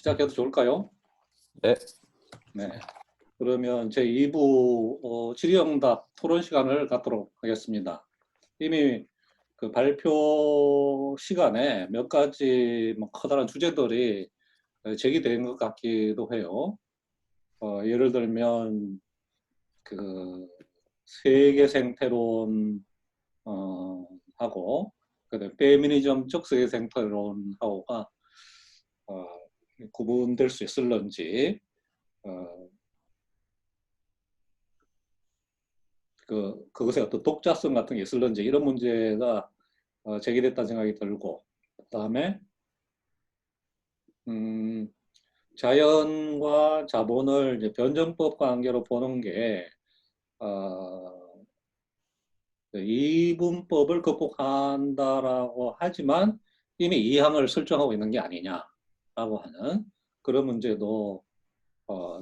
시작해도 좋을까요? 네. 네. 그러면 제 2부 질의응답 토론 시간을 갖도록 하겠습니다. 이미 그 발표 시간에 몇 가지 커다란 주제들이 제기된 것 같기도 해요. 예를 들면 그 세계 생태론 하고 그다음에 페미니즘적 세계 생태론하고가 구분될 수 있을런지 그것의 어떤 독자성 같은 게 있을런지 이런 문제가 제기됐다는 생각이 들고, 그다음에 자연과 자본을 이제 변정법 관계로 보는 게 이분법을 극복한다라고 하지만 이미 이항을 설정하고 있는 게 아니냐라고 하는 그런 문제도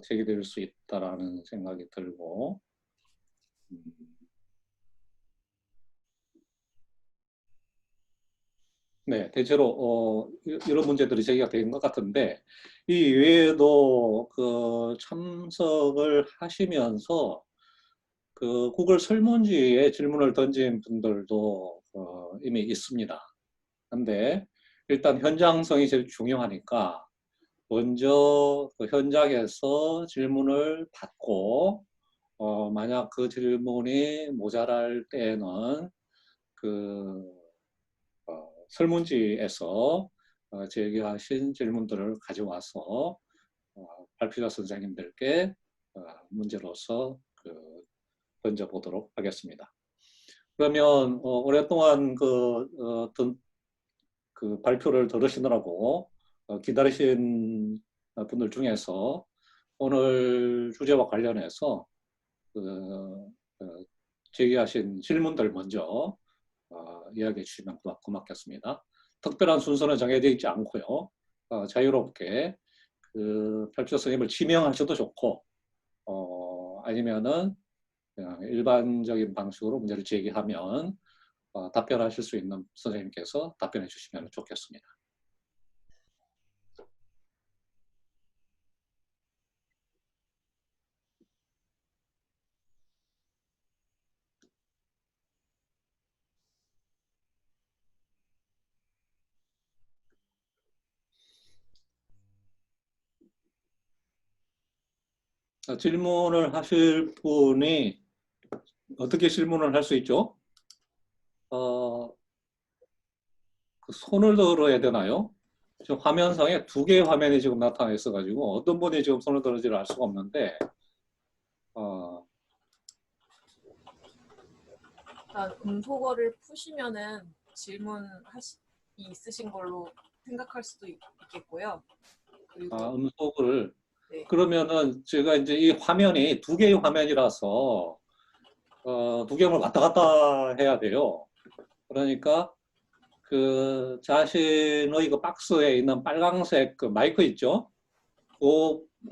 제기될 수 있다라는 생각이 들고, 네, 대체로 이런 문제들이 제기가 된 것 같은데, 이 외에도 그 참석을 하시면서 그 구글 설문지에 질문을 던진 분들도 이미 있습니다. 근데 일단 현장성이 제일 중요하니까 먼저 그 현장에서 질문을 받고 만약 그 질문이 모자랄 때에는 그 설문지에서 제기하신 질문들을 가져와서 발표자 선생님들께 문제로서 던져보도록 하겠습니다. 그러면 오랫동안 그 발표를 들으시느라고 기다리신 분들 중에서 오늘 주제와 관련해서 제기하신 질문들 먼저 이야기해 주시면 고맙겠습니다. 특별한 순서는 정해져 있지 않고요. 자유롭게 그 발표 선생님을 지명하셔도 좋고, 아니면은 그냥 일반적인 방식으로 문제를 제기하면 답변하실 수 있는 선생님께서 답변해 주시면 좋겠습니다. 질문을 하실 분이 어떻게 질문을 할 수 있죠? 그 손을 들어야 되나요? 지금 화면상에 두 개의 화면이 지금 나타나 있어가지고 어떤 분이 지금 손을 들는지를 알 수가 없는데 음소거를 푸시면은 있으신 걸로 생각할 수도 있겠고요. 그리고 음소거를 네. 그러면은 제가 이제 이 화면이 두 개의 화면이라서 두 개를 왔다 갔다 해야 돼요. 그러니까 그 자신의 그 박스에 있는 빨강색 그 마이크 있죠?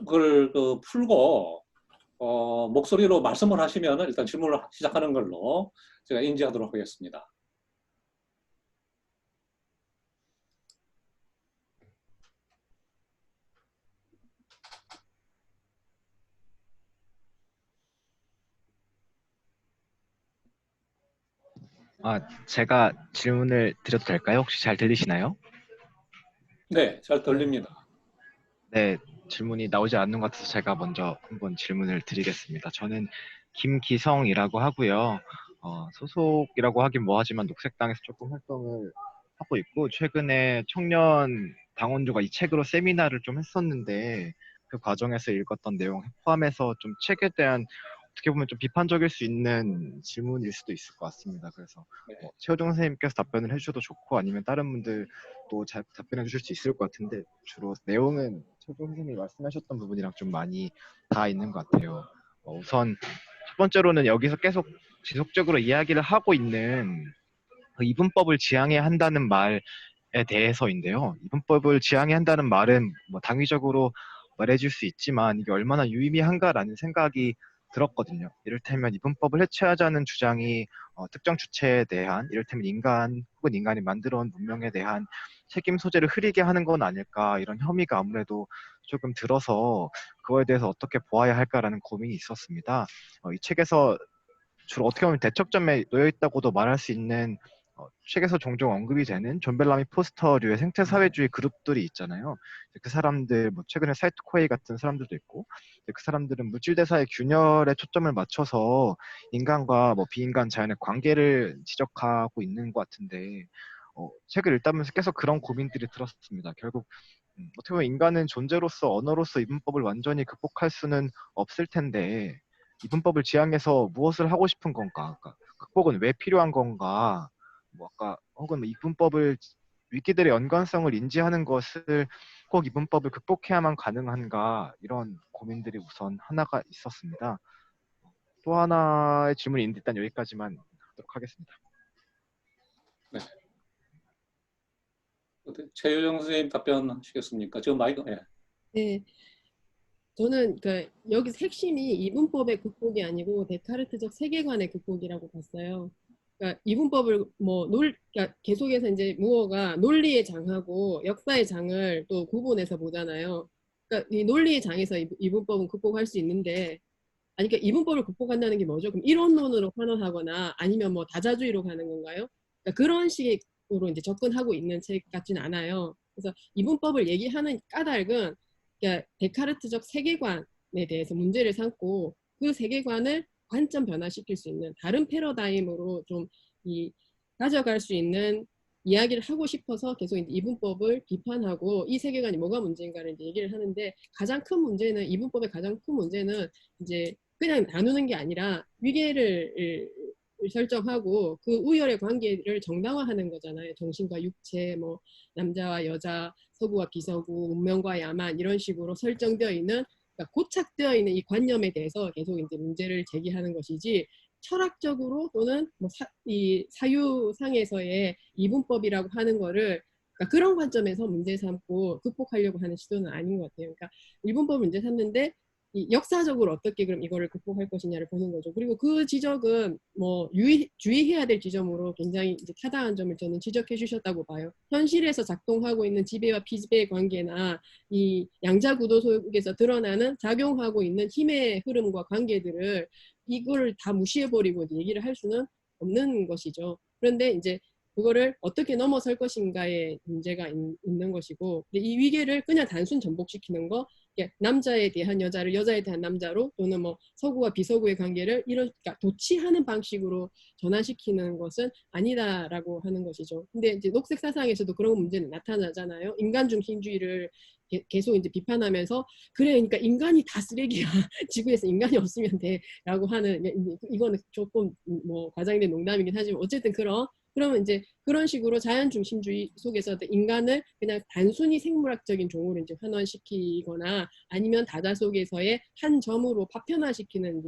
그걸 풀고 목소리로 말씀을 하시면 일단 질문을 시작하는 걸로 제가 인지하도록 하겠습니다. 제가 질문을 드려도 될까요? 혹시 잘 들리시나요? 네, 잘 들립니다. 네, 질문이 나오지 않는 것 같아서 제가 먼저 한번 질문을 드리겠습니다. 저는 김기성이라고 하고요. 소속이라고 하긴 뭐하지만 녹색당에서 조금 활동을 하고 있고, 최근에 청년 당원주가 이 책으로 세미나를 좀 했었는데, 그 과정에서 읽었던 내용 포함해서 좀 책에 대한 어떻게 보면 좀 비판적일 수 있는 질문일 수도 있을 것 같습니다. 그래서 최호정 선생님께서 답변을 해주셔도 좋고, 아니면 다른 분들도 잘 답변해 주실 수 있을 것 같은데, 주로 내용은 최호정 선생님이 말씀하셨던 부분이랑 좀 많이 다 있는 것 같아요. 우선 첫 번째로는 여기서 계속 지속적으로 이야기를 하고 있는 그 이분법을 지향해야 한다는 말에 대해서인데요. 이분법을 지향해야 한다는 말은 뭐 당위적으로 말해줄 수 있지만 이게 얼마나 유의미한가라는 생각이 들었거든요. 이를테면 이분법을 해체하자는 주장이 특정 주체에 대한, 이를테면 인간 혹은 인간이 만들어온 문명에 대한 책임 소재를 흐리게 하는 건 아닐까, 이런 혐의가 아무래도 조금 들어서 그거에 대해서 어떻게 보아야 할까라는 고민이 있었습니다. 이 책에서 주로 어떻게 보면 대척점에 놓여 있다고도 말할 수 있는, 책에서 종종 언급이 되는 존 벨라미 포스터류의 생태사회주의 그룹들이 있잖아요. 그 사람들, 뭐 최근에 사이토 코에이 같은 사람들도 있고, 그 사람들은 물질대사의 균열에 초점을 맞춰서 인간과 뭐 비인간 자연의 관계를 지적하고 있는 것 같은데, 책을 읽다면서 계속 그런 고민들이 들었습니다. 결국 어떻게 보면 인간은 존재로서, 언어로서 이분법을 완전히 극복할 수는 없을 텐데, 이분법을 지향해서 무엇을 하고 싶은 건가? 그러니까 극복은 왜 필요한 건가? 뭐 아까 혹은 뭐 이분법을, 위기들의 연관성을 인지하는 것을 꼭 이분법을 극복해야만 가능한가? 이런 고민들이 우선 하나가 있었습니다. 또 하나의 질문이 있는데 일단 여기까지만 하도록 하겠습니다. 네. 최유정 선생님 답변하시겠습니까? 지금 마이크, 예. 네, 저는 여기서 핵심이 이분법의 극복이 아니고 데카르트적 세계관의 극복이라고 봤어요. 그러니까 이분법을 그러니까 계속해서 이제 무어가 논리의 장하고 역사의 장을 또 구분해서 보잖아요. 그러니까 이 논리의 장에서 이분법은 극복할 수 있는데, 아니 그러니까 이분법을 극복한다는 게 뭐죠? 그럼 이론론으로 환원하거나 아니면 뭐 다자주의로 가는 건가요? 그러니까 그런 식으로 이제 접근하고 있는 책 같지는 않아요. 그래서 이분법을 얘기하는 까닭은, 그러니까 데카르트적 세계관에 대해서 문제를 삼고 그 세계관을 관점 변화시킬 수 있는 다른 패러다임으로 좀 가져갈 수 있는 이야기를 하고 싶어서 계속 이제 이분법을 비판하고 이 세계관이 뭐가 문제인가를 이제 얘기를 하는데, 가장 큰 문제는, 이분법의 가장 큰 문제는 이제 그냥 나누는 게 아니라 위계를 설정하고 그 우열의 관계를 정당화하는 거잖아요. 정신과 육체, 뭐 남자와 여자, 서구와 비서구, 운명과 야만, 이런 식으로 설정되어 있는, 그러니까 고착되어 있는 이 관념에 대해서 계속 이제 문제를 제기하는 것이지, 철학적으로 또는 이 사유상에서의 이분법이라고 하는 거를, 그러니까 그런 관점에서 문제 삼고 극복하려고 하는 시도는 아닌 것 같아요. 그러니까 이분법을 문제 삼는데 이 역사적으로 어떻게 그럼 이거를 극복할 것이냐를 보는 거죠. 그리고 그 지적은 뭐 주의해야 될 지점으로 굉장히 이제 타당한 점을 저는 지적해 주셨다고 봐요. 현실에서 작동하고 있는 지배와 피지배의 관계나 이 양자 구도 속에서 드러나는 작용하고 있는 힘의 흐름과 관계들을 이걸 다 무시해버리고 얘기를 할 수는 없는 것이죠. 그런데 이제 그거를 어떻게 넘어설 것인가의 문제가 있는 것이고, 이 위계를 그냥 단순 전복시키는 거, 남자에 대한 여자를 여자에 대한 남자로, 또는 뭐 서구와 비서구의 관계를 그러니까 도치하는 방식으로 전환시키는 것은 아니다라고 하는 것이죠. 근데 이제 녹색 사상에서도 그런 문제는 나타나잖아요. 인간 중심주의를 계속 이제 비판하면서, 그래 그러니까 인간이 다 쓰레기야. 지구에서 인간이 없으면 돼라고 하는, 이거는 조금 뭐 과장된 농담이긴 하지만 어쨌든 그러면 이제 그런 식으로 자연 중심주의 속에서 인간을 그냥 단순히 생물학적인 종으로 이제 환원시키거나 아니면 다자 속에서의 한 점으로 파편화시키는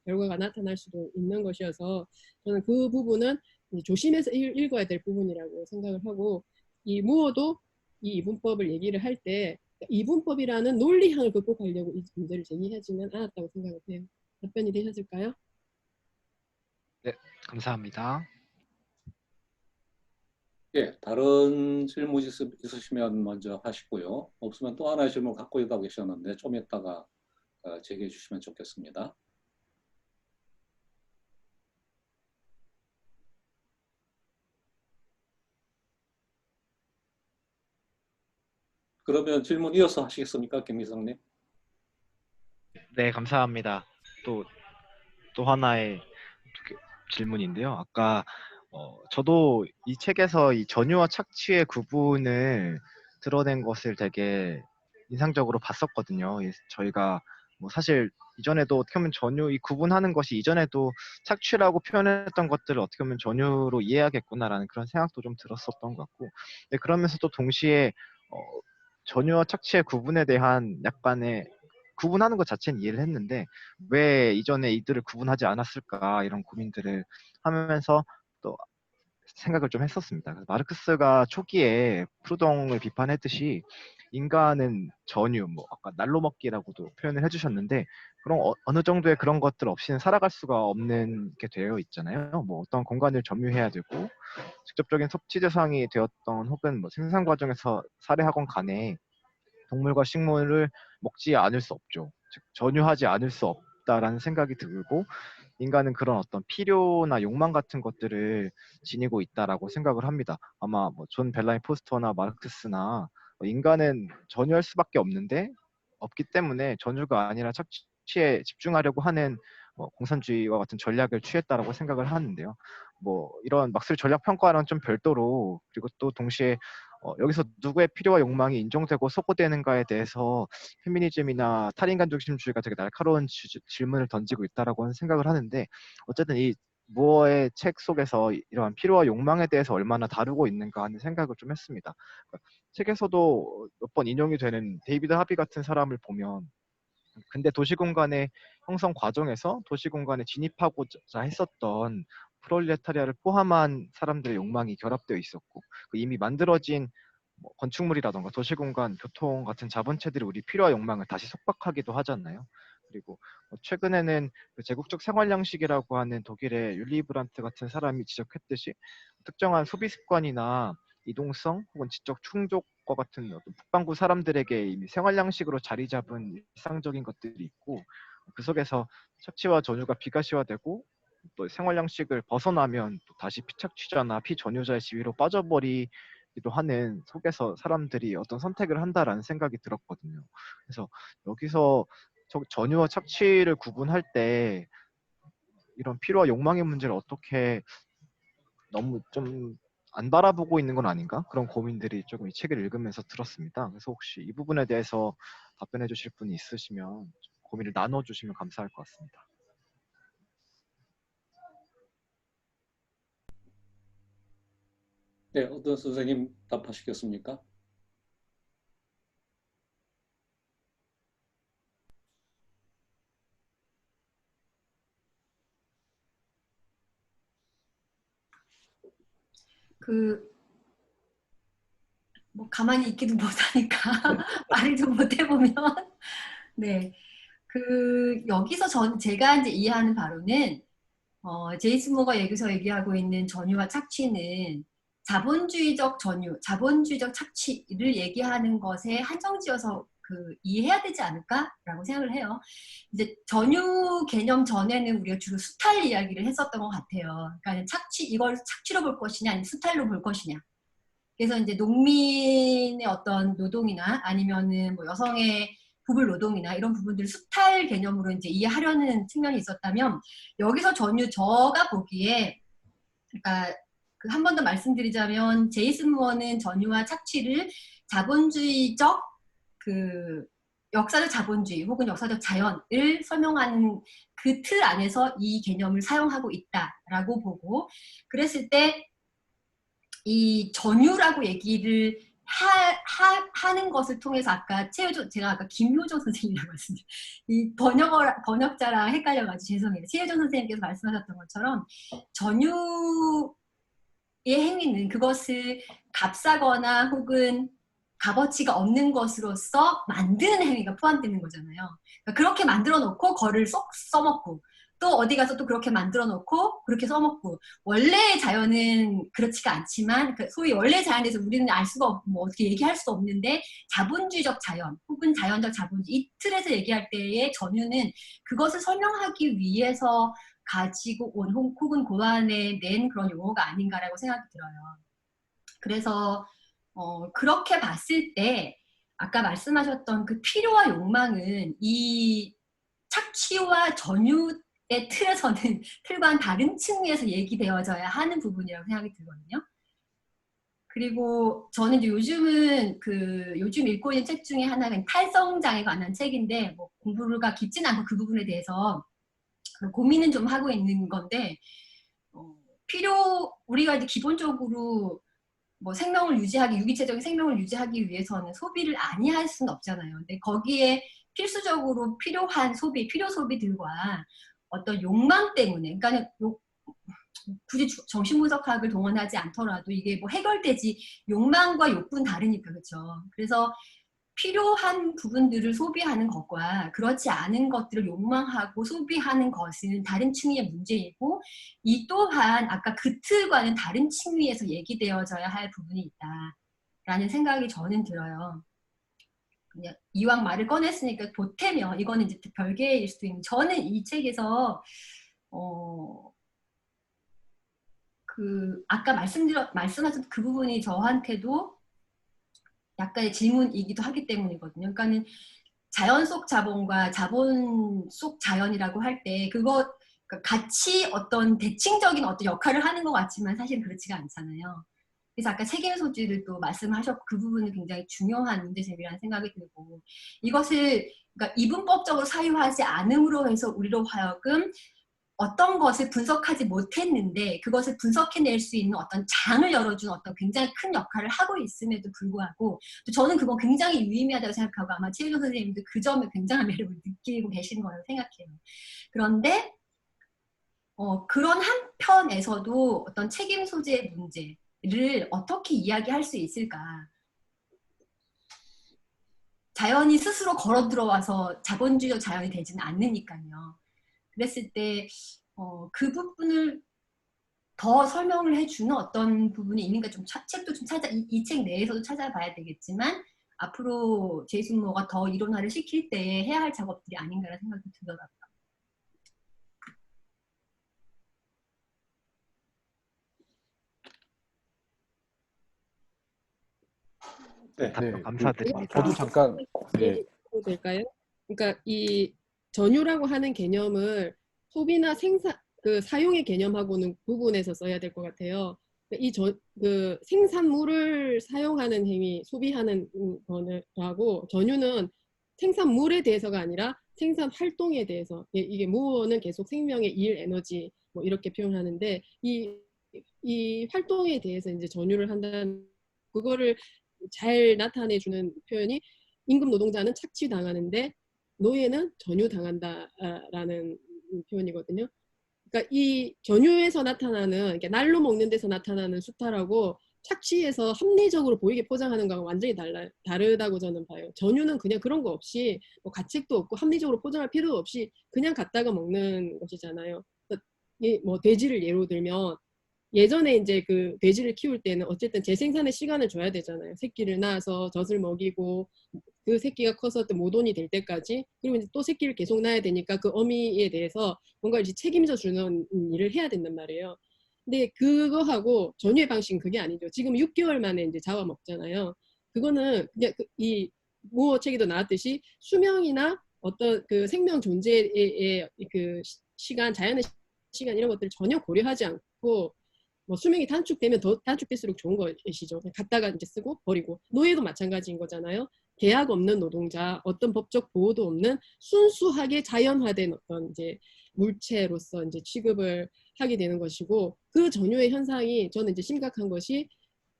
결과가 나타날 수도 있는 것이어서, 저는 그 부분은 조심해서 읽어야 될 부분이라고 생각을 하고, 이 무어도 이 이분법을 얘기를 할 때 이분법이라는 논리향을 극복하려고 이 문제를 제기하지는 않았다고 생각을 해요. 답변이 되셨을까요? 네, 감사합니다. 예, 다른 질문 있으시면 먼저 하시고요. 없으면 또 하나의 질문 갖고 있다고 계셨는데 좀 이따가 제기해 주시면 좋겠습니다. 그러면 질문 이어서 하시겠습니까, 김미성님? 네, 감사합니다. 또 하나의 질문인데요. 아까 저도 이 책에서 이 전유와 착취의 구분을 드러낸 것을 되게 인상적으로 봤었거든요. 저희가 뭐 사실 이전에도 어떻게 보면 전유, 이 구분하는 것이 이전에도 착취라고 표현했던 것들을 어떻게 보면 전유로 이해하겠구나라는 그런 생각도 좀 들었었던 것 같고, 근데 그러면서 또 동시에 어, 전유와 착취의 구분에 대한 약간의, 구분하는 것 자체는 이해를 했는데 왜 이전에 이들을 구분하지 않았을까, 이런 고민들을 하면서 또 생각을 좀 했었습니다. 그래서 마르크스가 초기에 프루동을 비판했듯이 인간은 전유, 뭐 아까 날로 먹기라고도 표현을 해주셨는데 그런 어느 정도의 그런 것들 없이는 살아갈 수가 없는 게 되어 있잖아요. 뭐 어떤 공간을 점유해야 되고 직접적인 섭취 대상이 되었던 혹은 뭐 생산 과정에서 살해하건 간에 동물과 식물을 먹지 않을 수 없죠. 즉 전유하지 않을 수 없다라는 생각이 들고 인간은 그런 어떤 필요나 욕망 같은 것들을 지니고 있다라고 생각을 합니다. 아마 뭐 존 벨라미 포스터나 마르크스나 인간은 전유할 수밖에 없는데 없기 때문에 전유가 아니라 착취에 집중하려고 하는 공산주의와 같은 전략을 취했다라고 생각을 하는데요. 뭐 이런 막스웰 전략 평가랑 좀 별도로 그리고 또 동시에 여기서 누구의 필요와 욕망이 인정되고 소구되는가에 대해서 페미니즘이나 탈인간 중심주의가 되게 날카로운 질문을 던지고 있다라고 생각을 하는데 어쨌든 이 무어의 책 속에서 이러한 필요와 욕망에 대해서 얼마나 다루고 있는가 하는 생각을 좀 했습니다. 그러니까 책에서도 몇 번 인용이 되는 데이비드 하비 같은 사람을 보면 근데 도시공간의 형성 과정에서 도시공간에 진입하고자 했었던 프롤레타리아를 포함한 사람들의 욕망이 결합되어 있었고 그 이미 만들어진 뭐 건축물이라던가 도시공간, 교통 같은 자본체들이 우리 필요와 욕망을 다시 속박하기도 하잖아요. 그리고 최근에는 그 제국적 생활 양식이라고 하는 독일의 율리 브란트 같은 사람이 지적했듯이 특정한 소비 습관이나 이동성 혹은 지적 충족과 같은 어떤 북반구 사람들에게 이미 생활 양식으로 자리 잡은 일상적인 것들이 있고 그 속에서 착취와 전유가 비가시화되고 또 생활 양식을 벗어나면 또 다시 피착취자나 피전유자의 지위로 빠져버리기도 하는 속에서 사람들이 어떤 선택을 한다라는 생각이 들었거든요. 그래서 여기서 전유와 착취를 구분할 때 이런 필요와 욕망의 문제를 어떻게 너무 좀 안 바라보고 있는 건 아닌가? 그런 고민들이 조금 이 책을 읽으면서 들었습니다. 그래서 혹시 이 부분에 대해서 답변해 주실 분이 있으시면 좀 고민을 나눠주시면 감사할 것 같습니다. 네, 어떤 선생님 답하시겠습니까? 뭐 가만히 있기도 못하니까 말을 좀 못 해보면 네. 여기서 제가 이제 이해하는 바로는 제이슨 모가 여기서 얘기하고 있는 전유와 착취는 자본주의적 전유, 자본주의적 착취를 얘기하는 것에 한정지어서 이해해야 되지 않을까라고 생각을 해요. 이제 전유 개념 전에는 우리가 주로 수탈 이야기를 했었던 것 같아요. 그러니까 이걸 착취로 볼 것이냐, 아니면 수탈로 볼 것이냐. 그래서 이제 농민의 어떤 노동이나 아니면은 뭐 여성의 부불 노동이나 이런 부분들을 수탈 개념으로 이제 이해하려는 측면이 있었다면 여기서 제가 보기에 그러니까 한 번 더 말씀드리자면 제이슨 무어는 전유와 착취를 자본주의적 역사적 자본주의 혹은 역사적 자연을 설명하는 그 틀 안에서 이 개념을 사용하고 있다라고 보고 그랬을 때 이 전유라고 얘기를 하는 것을 통해서 제가 아까 김효정 선생님이라고 했습니다. 이 번역자랑 헷갈려가지고 죄송해요. 최효정 선생님께서 말씀하셨던 것처럼 전유의 행위는 그것을 값싸거나 혹은 값어치가 없는 것으로서 만드는 행위가 포함되는 거잖아요. 그러니까 그렇게 만들어 놓고 거를 쏙 써먹고 또 어디 가서 또 그렇게 만들어 놓고 그렇게 써먹고 원래의 자연은 그렇지가 않지만 소위 원래의 자연에 대해서 우리는 알 수가 없고 뭐 어떻게 얘기할 수 없는데 자본주의적 자연 혹은 자연적 자본주의 이 틀에서 얘기할 때의 전유는 그것을 설명하기 위해서 가지고 온 혹은 고안해낸 그런 용어가 아닌가라고 생각이 들어요. 그래서 그렇게 봤을 때 아까 말씀하셨던 그 필요와 욕망은 이 착취와 전유의 틀에서는 틀과는 다른 측면에서 얘기되어져야 하는 부분이라고 생각이 들거든요. 그리고 저는 이제 요즘 읽고 있는 책 중에 하나가 탈성장에 관한 책인데 뭐 공부가 깊진 않고 그 부분에 대해서 고민은 좀 하고 있는 건데 우리가 이제 기본적으로 뭐 유기체적인 생명을 유지하기 위해서는 소비를 아니할 수는 없잖아요. 근데 거기에 필수적으로 필요한 필요 소비들과 어떤 욕망 때문에, 그러니까 굳이 정신분석학을 동원하지 않더라도 이게 뭐 해결되지, 욕망과 욕구는 다르니까, 그렇죠. 그래서 필요한 부분들을 소비하는 것과 그렇지 않은 것들을 욕망하고 소비하는 것은 다른 층위의 문제이고, 이 또한 아까 그 틀과는 다른 층위에서 얘기되어져야 할 부분이 있다라는 생각이 저는 들어요. 그냥 이왕 말을 꺼냈으니까 보태면 이거는 이제 별개일 수도 있는, 저는 이 책에서 아까 말씀하신 그 부분이 저한테도 약간의 질문이기도 하기 때문이거든요. 그러니까는 자연 속 자본과 자본 속 자연이라고 할 때 그러니까 같이 어떤 대칭적인 어떤 역할을 하는 것 같지만 사실 그렇지가 않잖아요. 그래서 아까 책임 소지를 또 말씀하셨고 그 부분은 굉장히 중요한 문제제기라는 생각이 들고, 이것을 그러니까 이분법적으로 사유하지 않음으로 해서 우리로 하여금 어떤 것을 분석하지 못했는데 그것을 분석해낼 수 있는 어떤 장을 열어준 어떤 굉장히 큰 역할을 하고 있음에도 불구하고, 또 저는 그건 굉장히 유의미하다고 생각하고 아마 최윤호 선생님도 그 점에 굉장한 매력을 느끼고 계신 거라고 생각해요. 그런데 그런 한편에서도 어떤 책임 소재의 문제를 어떻게 이야기할 수 있을까? 자연이 스스로 걸어 들어와서 자본주의적 자연이 되지는 않으니까요. 그랬을 때 그 부분을 더 설명을 해주는 어떤 부분이 있는가 좀 책도 좀 이 책 내에서도 찾아봐야 되겠지만 앞으로 제이슨 모어가 더 이론화를 시킬 때 해야 할 작업들이 아닌가라는 생각이 들더라고요. 네. 답변 네, 감사드립니다. 저도 잠깐 네, 얘기해도 될까요? 그러니까 이 전유라고 하는 개념을 소비나 생산, 그 사용의 개념하고는 구분해서 써야 될 것 같아요. 그 생산물을 사용하는 행위, 소비하는 거라고, 전유는 생산물에 대해서가 아니라 생산 활동에 대해서, 이게 무어는 계속 생명의 일, 에너지 뭐 이렇게 표현하는데, 이 활동에 대해서 이제 전유를 한다는, 그거를 잘 나타내주는 표현이, 임금 노동자는 착취당하는데 노예는 전유당한다라는 표현이거든요. 그러니까 이 전유에서 나타나는, 그러니까 날로 먹는 데서 나타나는 수탈하고 착취해서 합리적으로 보이게 포장하는 거하고 완전히 다르다고 저는 봐요. 전유는 그냥 그런 거 없이 뭐 가책도 없고 합리적으로 포장할 필요도 없이 그냥 갖다가 먹는 것이잖아요. 뭐 돼지를 예로 들면, 예전에 이제 그 돼지를 키울 때는 어쨌든 재생산의 시간을 줘야 되잖아요. 새끼를 낳아서 젖을 먹이고 그 새끼가 커서 또 모돈이 될 때까지, 그리고 이제 또 새끼를 계속 낳아야 되니까 그 어미에 대해서 뭔가 이제 책임져 주는 일을 해야 된단 말이에요. 근데 그거하고 전유의 방식은 그게 아니죠. 지금 6개월 만에 이제 잡아먹잖아요. 그거는 그냥 이 무어 책에도 나왔듯이 수명이나 어떤 그 생명 존재의 그 시간, 자연의 시간 이런 것들을 전혀 고려하지 않고, 뭐 수명이 단축되면 더 단축될수록 좋은 것이죠. 갖다가 이제 쓰고 버리고, 노예도 마찬가지인 거잖아요. 계약 없는 노동자, 어떤 법적 보호도 없는 순수하게 자연화된 어떤 이제 물체로서 이제 취급을 하게 되는 것이고, 그 전후의 현상이 저는 이제 심각한 것이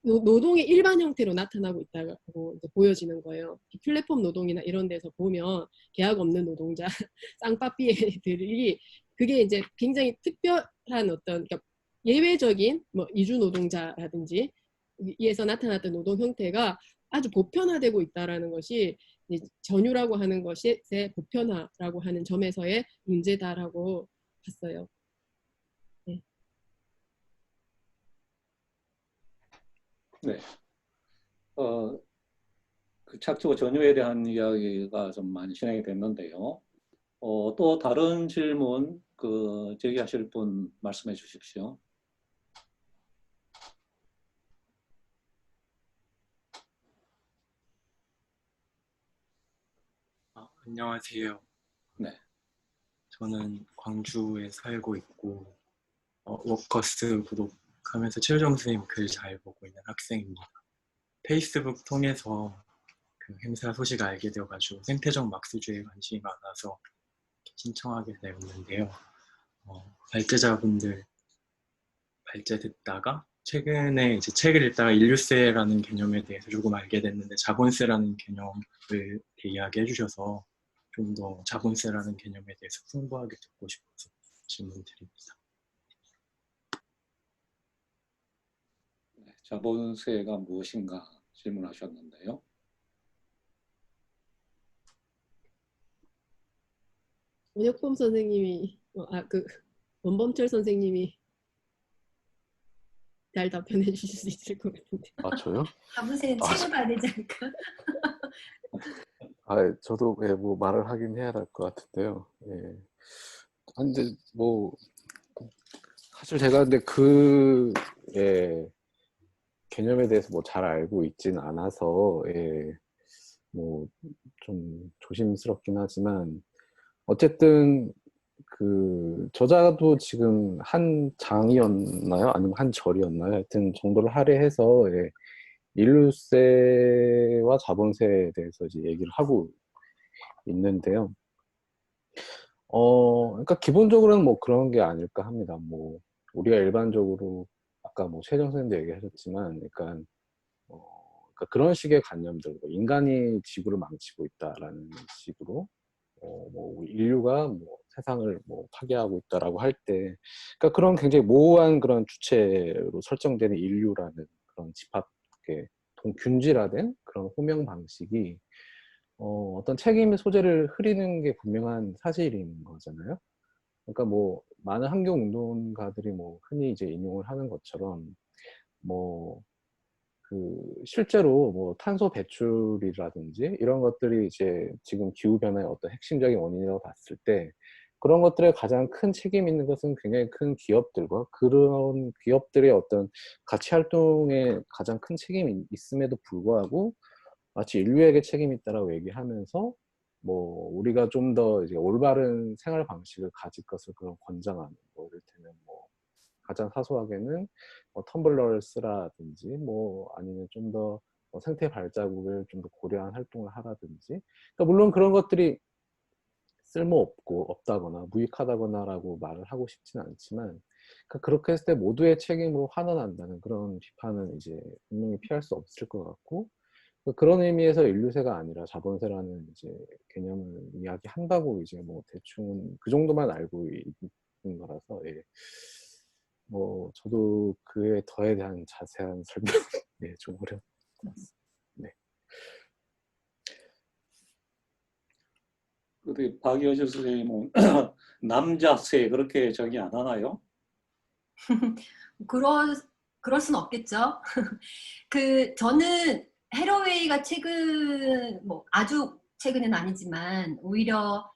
노동의 일반 형태로 나타나고 있다고 이제 보여지는 거예요. 플랫폼 노동이나 이런 데서 보면 계약 없는 노동자, 쌍빠삐들이, 그게 이제 굉장히 특별한 어떤, 그러니까 예외적인 뭐 이주 노동자라든지 이에서 나타났던 노동 형태가 아주 보편화되고 있다라는 것이 전유라고 하는 것의 보편화라고 하는 점에서의 문제다라고 봤어요. 네. 네. 그 착취와 전유에 대한 이야기가 좀 많이 진행이 됐는데요. 또 다른 질문 제기하실 분 말씀해 주십시오. 안녕하세요. 네. 저는 광주에 살고 있고 워커스 구독하면서 최우정 선생님 글 잘 보고 있는 학생입니다. 페이스북 통해서 그 행사 소식 알게 되어가지고 생태적 막수주의에 관심이 많아서 신청하게 되었는데요. 발제자분들 발제 듣다가 최근에 이제 책을 읽다가 인류세라는 개념에 대해서 조금 알게 됐는데, 자본세라는 개념을 이야기해 주셔서 좀 더 자본세라는 개념에 대해서 풍부하게 듣고 싶어서 질문드립니다. 자본세가 무엇인가 질문하셨는데요. 원혁범 선생님이 원범철 선생님이 잘 답변해 주실 수 있을 것 같은데. 아, 저요? 자본세는 아, 책을 봐야 되지 않을까? 저도 뭐 말을 하긴 해야 할 것 같은데요. 예. 근데 뭐 사실 제가 근데 예, 개념에 대해서 뭐 잘 알고 있진 않아서 뭐 좀 조심스럽긴 하지만 어쨌든 그 저자도 지금 한 장이었나요? 아니면 한 절이었나요? 하여튼 정도를 할애해서 인류세와 자본세에 대해서 이제 얘기를 하고 있는데요. 그러니까 기본적으로는 뭐 그런 게 아닐까 합니다. 뭐 우리가 일반적으로 아까 뭐 최정 선생님도 얘기하셨지만, 그러니까 그런 식의 관념들, 뭐 인간이 지구를 망치고 있다라는 식으로, 뭐 인류가 뭐 세상을 뭐 파괴하고 있다라고 할 때, 그러니까 그런 굉장히 모호한 그런 주체로 설정되는 인류라는 그런 집합의 균질화된 그런 호명 방식이 어떤 책임의 소재를 흐리는 게 분명한 사실인 거잖아요. 그러니까 뭐 많은 환경운동가들이 뭐 흔히 이제 인용을 하는 것처럼 뭐 실제로 뭐 탄소 배출이라든지 이런 것들이 이제 지금 기후 변화의 어떤 핵심적인 원인이라고 봤을 때 그런 것들에 가장 큰 책임 있는 것은 굉장히 큰 기업들과 그런 기업들의 어떤 가치 활동에 가장 큰 책임이 있음에도 불구하고 마치 인류에게 책임이 있다라고 얘기하면서 뭐 우리가 좀 더 이제 올바른 생활 방식을 가질 것을 그런 권장하는, 뭐 이를테면 뭐 가장 사소하게는 뭐 텀블러를 쓰라든지 뭐 아니면 좀 더 생태 발자국을 좀 더 고려한 활동을 하라든지, 그러니까 물론 그런 것들이 쓸모없고 없다거나 무익하다거나라고 말을 하고 싶지는 않지만, 그러니까 그렇게 했을 때 모두의 책임으로 환원한다는 그런 비판은 이제 분명히 피할 수 없을 것 같고, 그런 의미에서 인류세가 아니라 자본세라는 이제 개념을 이야기한다고 이제 뭐 대충 그 정도만 알고 있는 거라서, 뭐 저도 그에 더에 대한 자세한 설명 좀 어려운 것 같습니다. 네. 근데 박여주 선생님은 남자세 그렇게 정의 안 하나요? 그럴 순 없겠죠. 저는 해러웨이가 최근, 뭐 아주 최근은 아니지만 오히려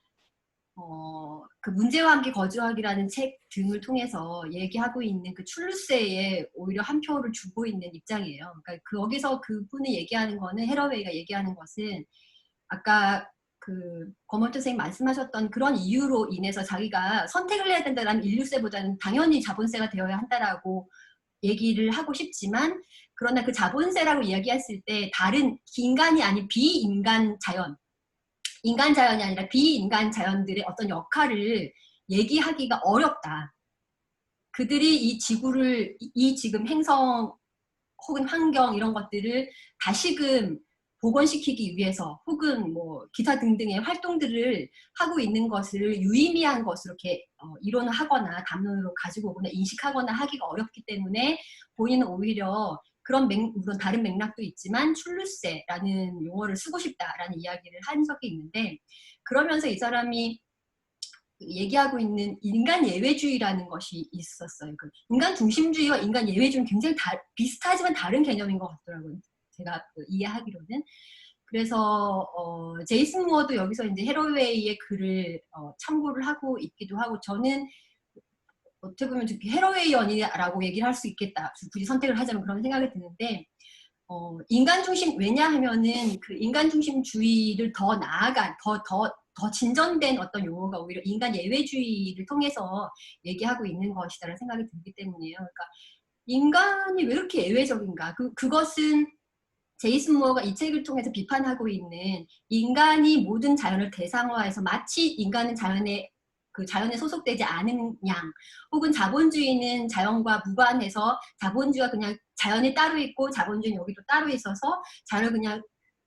그 문제와 함께 거주하기라는 책 등을 통해서 얘기하고 있는 그 출루세에 오히려 한 표를 주고 있는 입장이에요. 그러니까 거기서 그분이 얘기하는 거는, 해러웨이가 얘기하는 것은 아까 거멀트 선생님 말씀하셨던 그런 이유로 인해서 자기가 선택을 해야 된다는 인류세보다는 당연히 자본세가 되어야 한다라고 얘기를 하고 싶지만, 그러나 그 자본세라고 이야기했을 때 다른 인간이 아닌 비인간 자연, 인간 자연이 아니라 비인간 자연들의 어떤 역할을 얘기하기가 어렵다. 그들이 이 지구를, 이 지금 행성 혹은 환경 이런 것들을 다시금 복원시키기 위해서 혹은 뭐 기타 등등의 활동들을 하고 있는 것을 유의미한 것으로 이렇게 이론하거나 담론으로 가지고 오거나 인식하거나 하기가 어렵기 때문에 본인은 오히려 그런 물론 다른 맥락도 있지만 출루세라는 용어를 쓰고 싶다라는 이야기를 한 적이 있는데, 그러면서 이 사람이 얘기하고 있는 인간 예외주의라는 것이 있었어요. 인간 중심주의와 인간 예외주의는 굉장히 비슷하지만 다른 개념인 것 같더라고요. 제가 이해하기로는. 그래서 제이슨 무어도 여기서 이제 해러웨이의 글을 참고를 하고 있기도 하고, 저는 어떻게 보면 해러웨이언이라고 얘기를 할 수 있겠다. 굳이 선택을 하자면 그런 생각이 드는데, 인간 중심, 왜냐하면은 그 인간 중심주의를 더 나아간, 더 진전된 어떤 용어가 오히려 인간 예외주의를 통해서 얘기하고 있는 것이다라는 생각이 들기 때문이에요. 그러니까 인간이 왜 이렇게 예외적인가? 그것은 제이슨 무어가 이 책을 통해서 비판하고 있는, 인간이 모든 자연을 대상화해서 마치 인간은 자연에 소속되지 않은 양, 혹은 자본주의는 자연과 무관해서 자본주의가 그냥 자연이 따로 있고 자본주의는 여기도 따로 있어서 자연을 그냥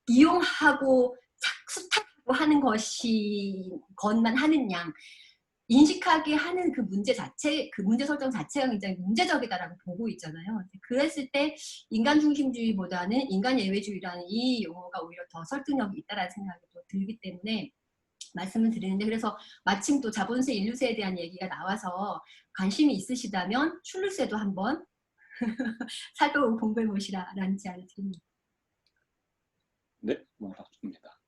이용하고 수탈하고 하는 것만 하는 양, 인식하게 하는 그 문제 자체, 그 문제 설정 자체가 굉장히 문제적이다라고 보고 있잖아요. 그랬을 때 인간 중심주의보다는 인간 예외주의라는 이 용어가 오히려 더 설득력이 있다라는 생각이 또 들기 때문에, 말씀을 드리는데, 그래서 마침 또 자본주의 인류세에 대한 얘기가 나와서 관심이 있으시다면 출루세도 한번 살펴보고 공부해 보시라라는 제안을 드립니다. 네, 맞습니다.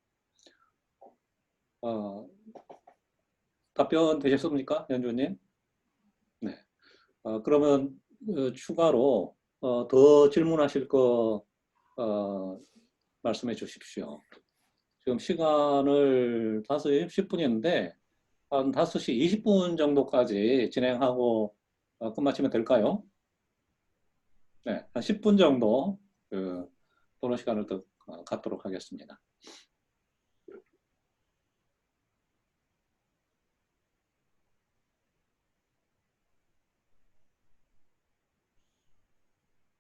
답변 되셨습니까, 연주님? 네. 그러면 추가로 더 질문하실 거 말씀해 주십시오. 지금 시간을 5시 10분인데 한 5시 20분 정도까지 진행하고 끝마치면 될까요? 네, 한 10분 정도 토론 시간을 더 갖도록 하겠습니다.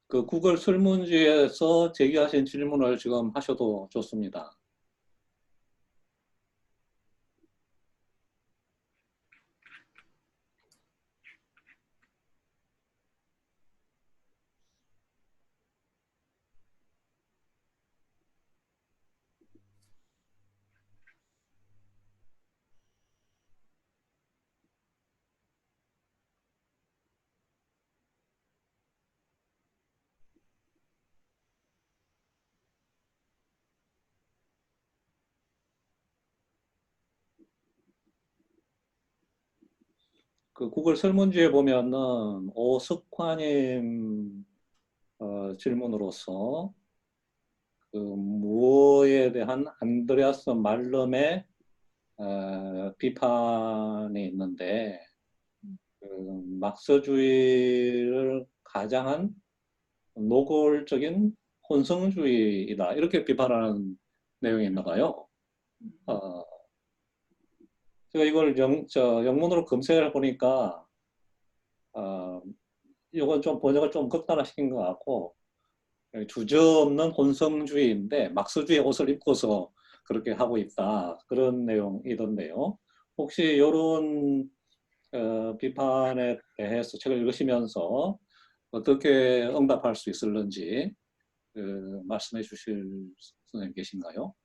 그 구글 설문지에서 제기하신 질문을 지금 하셔도 좋습니다. 그 구글 설문지에 보면은 오석화님 질문으로서 그 무어에 대한 안드레아스 말름의 비판이 있는데 그 막스주의를 가장한 노골적인 혼성주의이다 이렇게 비판하는 내용이 있나 봐요. 제가 이걸 영문으로 검색을 해보니까 이건 좀 번역을 좀 극단화시킨 것 같고 주저없는 혼성주의인데 막스주의 옷을 입고서 그렇게 하고 있다 그런 내용이던데요. 혹시 이런 비판에 대해서 책을 읽으시면서 어떻게 응답할 수 있을는지 말씀해 주실 선생님 계신가요?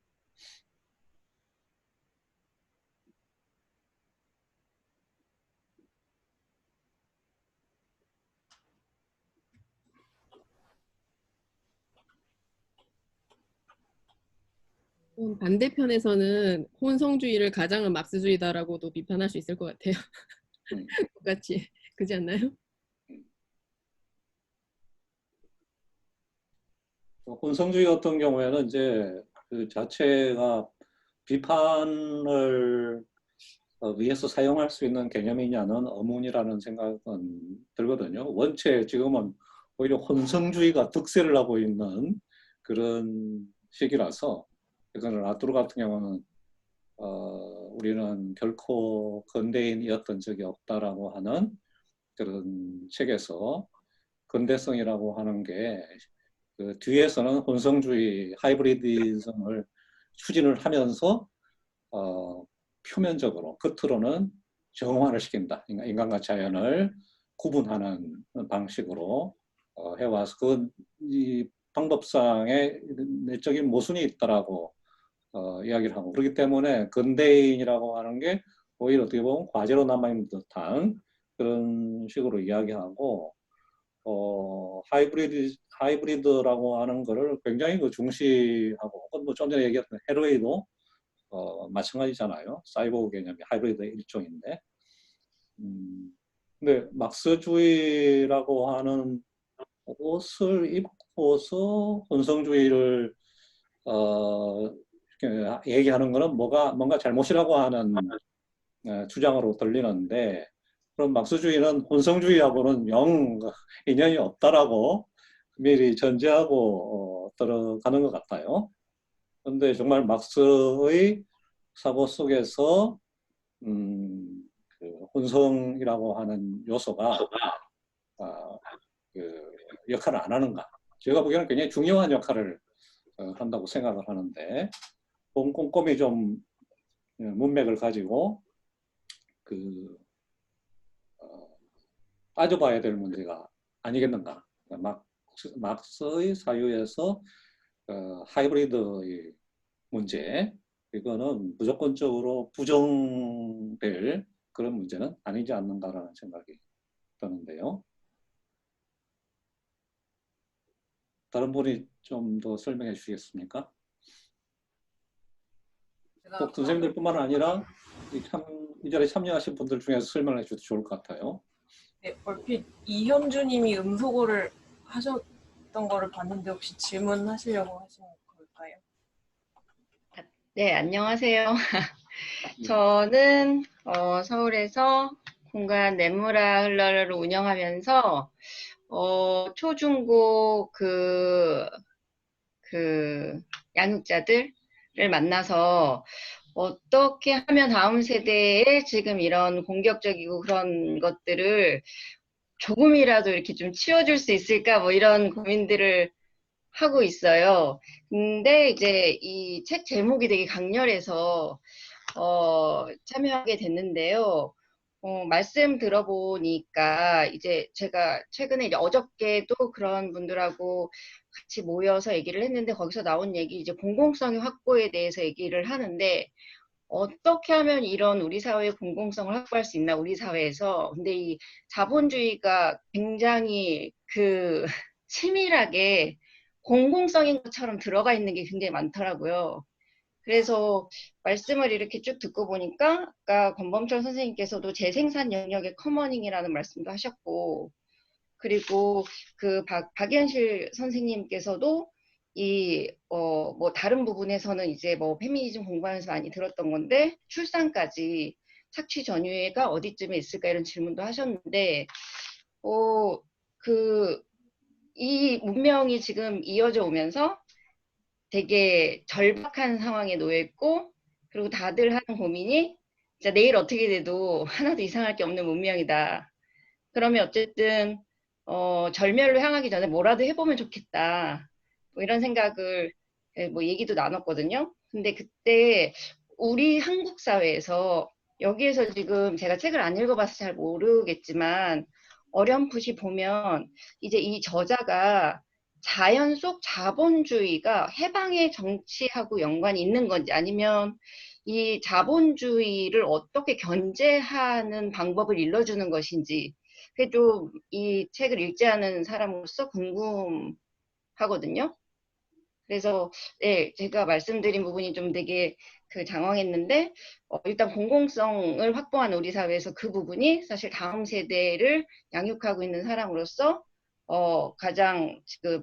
반대편에서는 혼성주의를 가장한 막스주의다라고도 비판할 수 있을 것 같아요. 똑같이. 그렇지 않나요? 혼성주의 같은 경우에는 이제 그 자체가 비판을 위해서 사용할 수 있는 개념이냐는 의문이라는 생각은 들거든요. 원체 지금은 오히려 혼성주의가 득세를 하고 있는 그런 시기라서 이거는 라투르 같은 경우는 우리는 결코 근대인이었던 적이 없다라고 하는 그런 책에서 근대성이라고 하는 게 그 뒤에서는 혼성주의, 하이브리디즘을 추진을 하면서 표면적으로 겉으로는 정화를 시킨다. 인간과 자연을 구분하는 방식으로 해와서 이 방법상의 내적인 모순이 있다라고 이야기를 하고 그렇기 때문에 근대인이라고 하는 게 오히려 어떻게 보면 과제로 남아있는 듯한 그런 식으로 이야기하고 하이브리드라고 하는 거를 굉장히 그 중시하고 뭐 좀 전에 얘기했던 헤로이도 마찬가지잖아요. 사이보그 개념이 하이브리드의 일종인데 근데 막스주의라고 하는 옷을 입고서 혼성주의를 이렇게 얘기하는 거는 뭔가 잘못이라고 하는 주장으로 들리는데 그럼 막스주의는 혼성주의하고는 영 인연이 없다라고 미리 전제하고 들어가는 것 같아요. 그런데 정말 막스의 사고 속에서 그 혼성이라고 하는 요소가 그 역할을 안 하는가? 제가 보기에는 굉장히 중요한 역할을 한다고 생각을 하는데 꼼꼼히 좀 문맥을 가지고 그 따져봐야 될 문제가 아니겠는가. 막스의 사유에서 하이브리드의 문제 이거는 무조건적으로 부정될 그런 문제는 아니지 않는가라는 생각이 드는데요. 다른 분이 좀 더 설명해 주시겠습니까? 꼭 선생님들뿐만 아니라 이 자리에 참여하신 분들 중에서 설명해 주셔도 좋을 것 같아요. 네, 얼핏 이현주님이 음소거를 하셨던 거를 봤는데 혹시 질문하시려고 하신 걸까요? 네, 안녕하세요. 저는 서울에서 공간 네무라 흘러를 운영하면서 초중고 양육자들을 만나서 어떻게 하면 다음 세대에 지금 이런 공격적이고 그런 것들을 조금이라도 이렇게 좀 치워줄 수 있을까 뭐 이런 고민들을 하고 있어요. 근데 이제 이 책 제목이 되게 강렬해서 참여하게 됐는데요. 말씀 들어보니까 이제 제가 최근에 이제 어저께도 그런 분들하고 같이 모여서 얘기를 했는데 거기서 나온 얘기 이제 공공성의 확보에 대해서 얘기를 하는데 어떻게 하면 이런 우리 사회의 공공성을 확보할 수 있나 우리 사회에서. 근데 이 자본주의가 굉장히 치밀하게 공공성인 것처럼 들어가 있는 게 굉장히 많더라고요. 그래서 말씀을 이렇게 쭉 듣고 보니까 아까 권범철 선생님께서도 재생산 영역의 커머닝이라는 말씀도 하셨고, 그리고 박연실 선생님께서도 뭐 다른 부분에서는 이제 뭐 페미니즘 공부하면서 많이 들었던 건데 출산까지 착취 전유회가 어디쯤에 있을까 이런 질문도 하셨는데 이 문명이 지금 이어져 오면서 되게 절박한 상황에 놓여 있고, 그리고 다들 하는 고민이 진짜 내일 어떻게 돼도 하나도 이상할 게 없는 문명이다. 그러면 어쨌든 절멸로 향하기 전에 뭐라도 해보면 좋겠다. 뭐 이런 생각을 뭐 얘기도 나눴거든요. 근데 그때 우리 한국 사회에서 여기에서 지금 제가 책을 안 읽어봐서 잘 모르겠지만 어렴풋이 보면 이제 이 저자가 자연 속 자본주의가 해방의 정치하고 연관이 있는 건지 아니면 이 자본주의를 어떻게 견제하는 방법을 일러주는 것인지 그게 좀 이 책을 읽지 않은 사람으로서 궁금하거든요. 그래서 네, 제가 말씀드린 부분이 좀 되게 장황했는데 일단 공공성을 확보한 우리 사회에서 그 부분이 사실 다음 세대를 양육하고 있는 사람으로서 가장 지금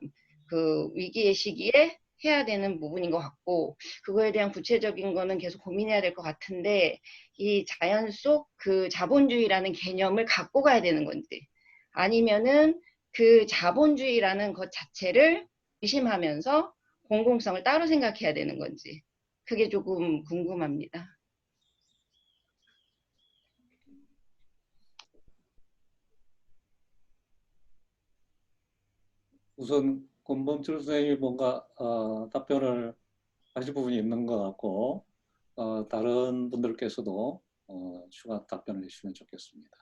위기의 시기에 해야 되는 부분인 것 같고, 그거에 대한 구체적인 거는 계속 고민해야 될 것 같은데 이 자연 속 자본주의라는 개념을 갖고 가야 되는 건지 아니면은 그 자본주의라는 것 자체를 의심하면서 공공성을 따로 생각해야 되는 건지 그게 조금 궁금합니다. 우선 권범철 선생님이 뭔가 답변을 하실 부분이 있는 것 같고 다른 분들께서도 추가 답변을 해주시면 좋겠습니다.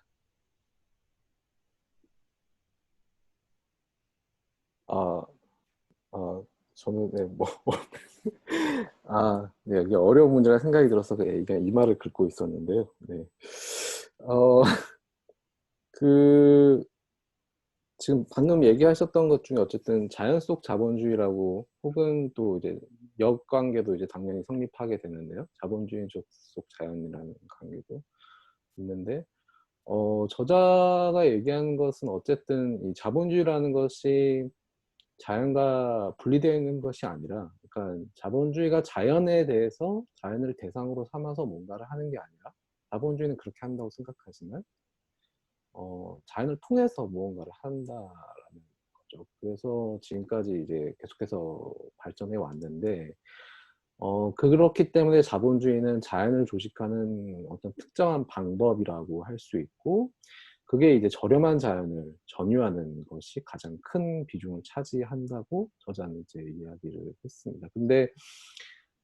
저는 네, 이게 어려운 문제라 생각이 들어서 그냥 이 말을 긁고 있었는데요. 네. 지금 방금 얘기하셨던 것 중에 어쨌든 자연 속 자본주의라고 혹은 또 이제 역관계도 이제 당연히 성립하게 되는데요. 자본주의 속 자연이라는 관계도 있는데, 저자가 얘기하는 것은 어쨌든 이 자본주의라는 것이 자연과 분리되어 있는 것이 아니라, 그러니까 자본주의가 자연에 대해서 자연을 대상으로 삼아서 뭔가를 하는 게 아니라, 자본주의는 그렇게 한다고 생각하지만 자연을 통해서 무언가를 한다라는 거죠. 그래서 지금까지 이제 계속해서 발전해 왔는데, 그렇기 때문에 자본주의는 자연을 조직하는 어떤 특정한 방법이라고 할 수 있고, 그게 이제 저렴한 자연을 점유하는 것이 가장 큰 비중을 차지한다고 저자는 이제 이야기를 했습니다. 근데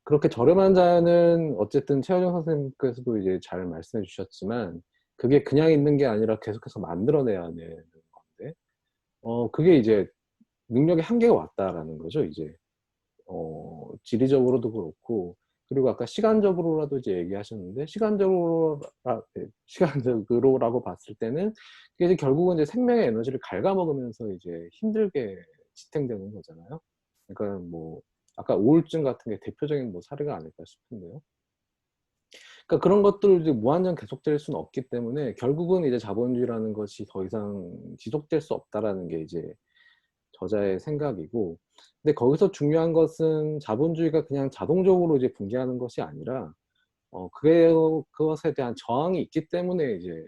그렇게 저렴한 자연은 어쨌든 최현정 선생님께서도 이제 잘 말씀해 주셨지만, 그게 그냥 있는 게 아니라 계속해서 만들어내야 되는 건데, 그게 이제 능력의 한계가 왔다라는 거죠, 이제. 지리적으로도 그렇고, 그리고 아까 시간적으로라도 이제 얘기하셨는데, 시간적으로라고 봤을 때는 그게 이제 결국은 이제 생명의 에너지를 갉아먹으면서 이제 힘들게 지탱되는 거잖아요. 그러니까 뭐 아까 우울증 같은 게 대표적인 뭐 사례가 아닐까 싶은데요. 그러니까 그런 것들을 이제 무한정 계속될 수는 없기 때문에 결국은 이제 자본주의라는 것이 더 이상 지속될 수 없다라는 게 이제 저자의 생각이고, 근데 거기서 중요한 것은 자본주의가 그냥 자동적으로 이제 붕괴하는 것이 아니라 그것에 대한 저항이 있기 때문에 이제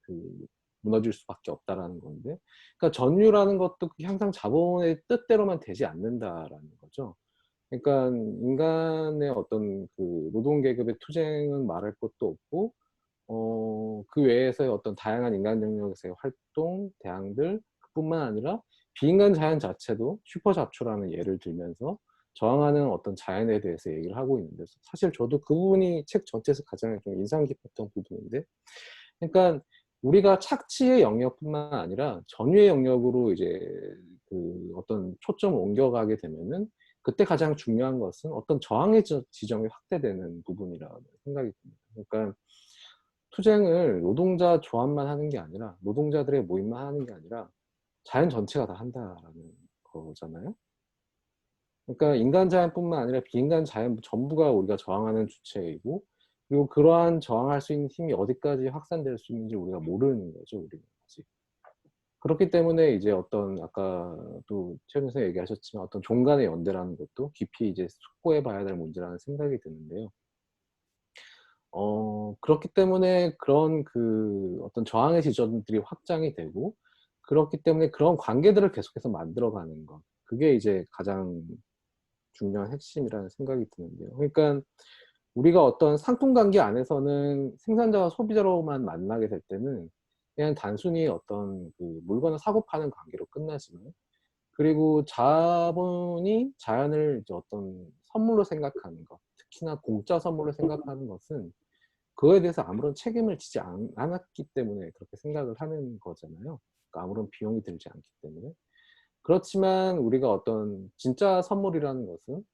그 무너질 수밖에 없다라는 건데, 그러니까 전유라는 것도 항상 자본의 뜻대로만 되지 않는다라는 거죠. 그러니까 인간의 어떤 그 노동계급의 투쟁은 말할 것도 없고, 그 외에서의 어떤 다양한 인간 영역에서의 활동, 대항들, 그뿐만 아니라 비인간 자연 자체도 슈퍼자초라는 예를 들면서 저항하는 어떤 자연에 대해서 얘기를 하고 있는데, 사실 저도 그 부분이 책 전체에서 가장 좀 인상 깊었던 부분인데, 그러니까 우리가 착취의 영역뿐만 아니라 전유의 영역으로 이제 그 어떤 초점을 옮겨가게 되면은 그때 가장 중요한 것은 어떤 저항의 지점이 확대되는 부분이라고 생각이 듭니다. 그러니까 투쟁을 노동자 조합만 하는 게 아니라, 노동자들의 모임만 하는 게 아니라 자연 전체가 다 한다라는 거잖아요. 그러니까 인간 자연뿐만 아니라 비인간 자연 전부가 우리가 저항하는 주체이고, 그리고 그러한 저항할 수 있는 힘이 어디까지 확산될 수 있는지 우리가 모르는 거죠, 우리는 아직. 그렇기 때문에 이제 어떤 아까도 최 선생님 얘기하셨지만 어떤 종간의 연대라는 것도 깊이 이제 숙고해 봐야 될 문제라는 생각이 드는데요. 그렇기 때문에 그런 그 어떤 저항의 지점들이 확장이 되고, 그렇기 때문에 그런 관계들을 계속해서 만들어가는 것, 그게 이제 가장 중요한 핵심이라는 생각이 드는데요. 그러니까 우리가 어떤 상품 관계 안에서는 생산자와 소비자로만 만나게 될 때는 그냥 단순히 어떤 그 물건을 사고 파는 관계로 끝나지만, 그리고 자본이 자연을 이제 어떤 선물로 생각하는 것, 특히나 공짜 선물로 생각하는 것은 그거에 대해서 아무런 책임을 지지 않았기 때문에 그렇게 생각을 하는 거잖아요. 그러니까 아무런 비용이 들지 않기 때문에. 그렇지만 우리가 어떤 진짜 선물이라는 것은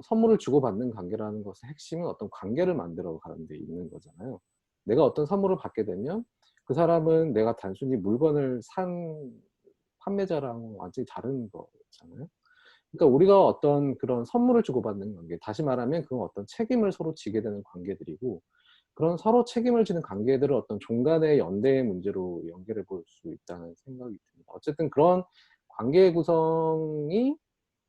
선물을 주고받는 관계라는 것의 핵심은 어떤 관계를 만들어 가는 데 있는 거잖아요. 내가 어떤 선물을 받게 되면 그 사람은 내가 단순히 물건을 산 판매자랑 완전히 다른 거잖아요. 그러니까 우리가 어떤 그런 선물을 주고받는 관계, 다시 말하면 그건 어떤 책임을 서로 지게 되는 관계들이고, 그런 서로 책임을 지는 관계들을 어떤 종간의 연대의 문제로 연결해 볼 수 있다는 생각이 듭니다. 어쨌든 그런 관계 구성이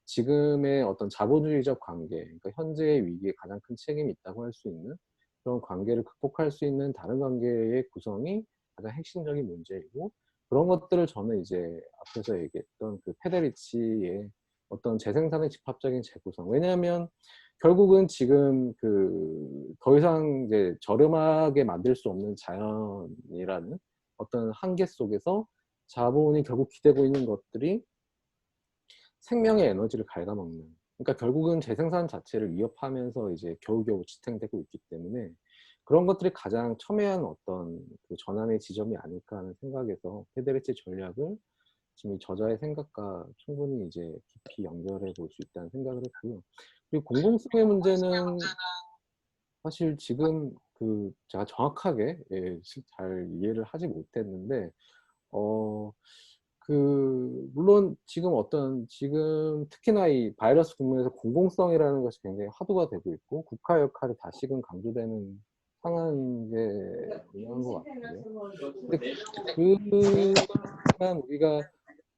지금의 어떤 자본주의적 관계, 그러니까 현재의 위기에 가장 큰 책임이 있다고 할 수 있는 그런 관계를 극복할 수 있는 다른 관계의 구성이 가장 핵심적인 문제이고, 그런 것들을 저는 이제 앞에서 얘기했던 그 페데리치의 어떤 재생산의 집합적인 재구성. 왜냐하면 결국은 지금 그 더 이상 이제 저렴하게 만들 수 없는 자연이라는 어떤 한계 속에서 자본이 결국 기대고 있는 것들이 생명의 에너지를 갉아먹는, 그러니까 결국은 재생산 자체를 위협하면서 이제 겨우겨우 지탱되고 있기 때문에 그런 것들이 가장 첨예한 어떤 그 전환의 지점이 아닐까 하는 생각에서 페데리치 전략을 지금 이 저자의 생각과 충분히 이제 깊이 연결해 볼 수 있다는 생각을 했고요. 그리고 공공성의 문제는 사실 지금 그 제가 정확하게 잘 이해를 하지 못했는데, 물론 지금 특히나 이 바이러스 국면에서 공공성이라는 것이 굉장히 화두가 되고 있고, 국가 역할이 다시금 강조되는 상황인 게 분명한 것 같고요. 근데 그만 우리가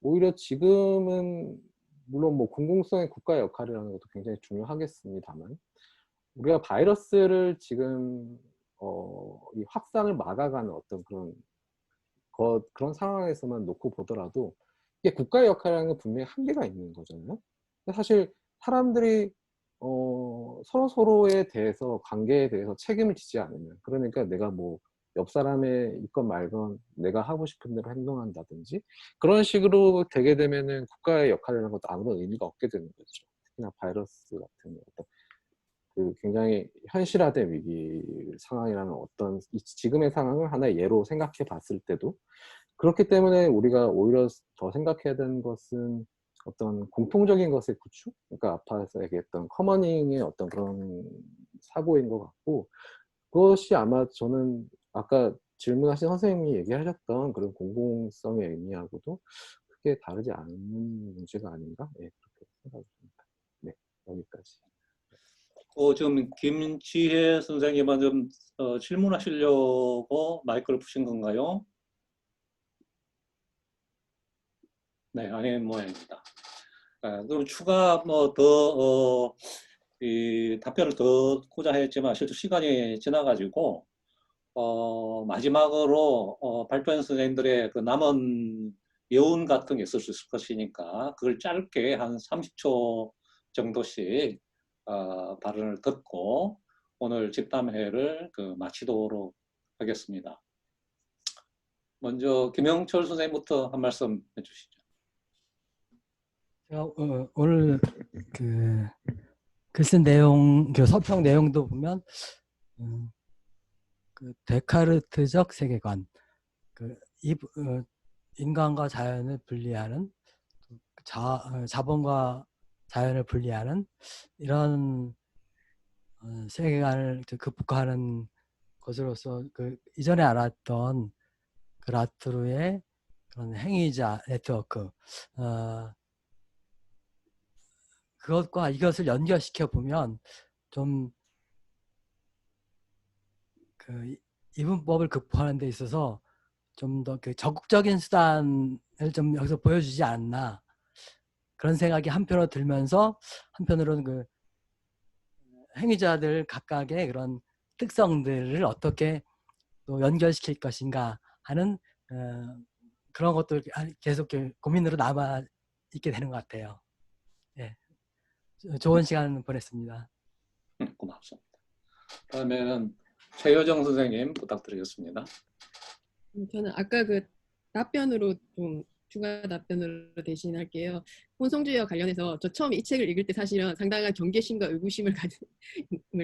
오히려 지금은 물론 뭐 공공성의 국가 역할이라는 것도 굉장히 중요하겠습니다만, 우리가 바이러스를 지금 이 확산을 막아가는 어떤 그런 상황에서만 놓고 보더라도 이게 국가의 역할이라는 건 분명히 한계가 있는 거잖아요. 근데 사실 사람들이 서로에 대해서 관계에 대해서 책임을 지지 않으면, 그러니까 내가 뭐 옆 사람의 있건 말건 내가 하고 싶은 대로 행동한다든지 그런 식으로 되게 되면은 국가의 역할이라는 것도 아무런 의미가 없게 되는 거죠. 특히나 바이러스 같은 어떤 그 굉장히 현실화된 위기 상황이라는 어떤 지금의 상황을 하나의 예로 생각해 봤을 때도, 그렇기 때문에 우리가 오히려 더 생각해야 되는 것은 어떤 공통적인 것의 구축, 그러니까 아파서 얘기했던 커머닝의 어떤 그런 사고인 것 같고, 그것이 아마 저는 아까 질문하신 선생님이 얘기하셨던 그런 공공성의 의미하고도 크게 다르지 않은 문제가 아닌가? 예, 그렇게 생각이 듭니다. 네, 여기까지. 좀 김지혜 선생님은 좀 질문하시려고 마이크를 푸신 건가요? 네, 아닌 모양입니다. 그럼 추가 이 답변을 더 하고자 했지만 실제 시간이 지나가지고 마지막으로 발표한 선생님들의 그 남은 여운 같은 게 있을 수 있을 것이니까 그걸 짧게 한 30초 정도씩 발언을 듣고 오늘 집담회를 마치도록 하겠습니다. 먼저 김영철 선생님부터 한 말씀 해주시죠. 제가 오늘 글 쓴 내용, 서평 내용도 보면 데카르트적 세계관, 인간과 자연을 분리하는, 자본과 자연을 분리하는 이런 세계관을 극복하는 것으로서 이전에 알았던 라투르의 그런 행위자 네트워크, 그것과 이것을 연결시켜 보면 좀 이분법을 극복하는 데 있어서 좀 더 적극적인 수단을 좀 여기서 보여주지 않나, 그런 생각이 한편으로 들면서 한편으로는 행위자들 각각의 그런 특성들을 어떻게 또 연결시킬 것인가 하는 그런 것들 계속 고민으로 남아 있게 되는 것 같아요. 예. 좋은 시간 보냈습니다. 고맙습니다. 다음에는 최효정 선생님 부탁드리겠습니다. 저는 아까 답변으로 좀 추가 답변으로 대신할게요. 혼성주의와 관련해서 저 처음에 이 책을 읽을 때 사실은 상당한 경계심과 의구심을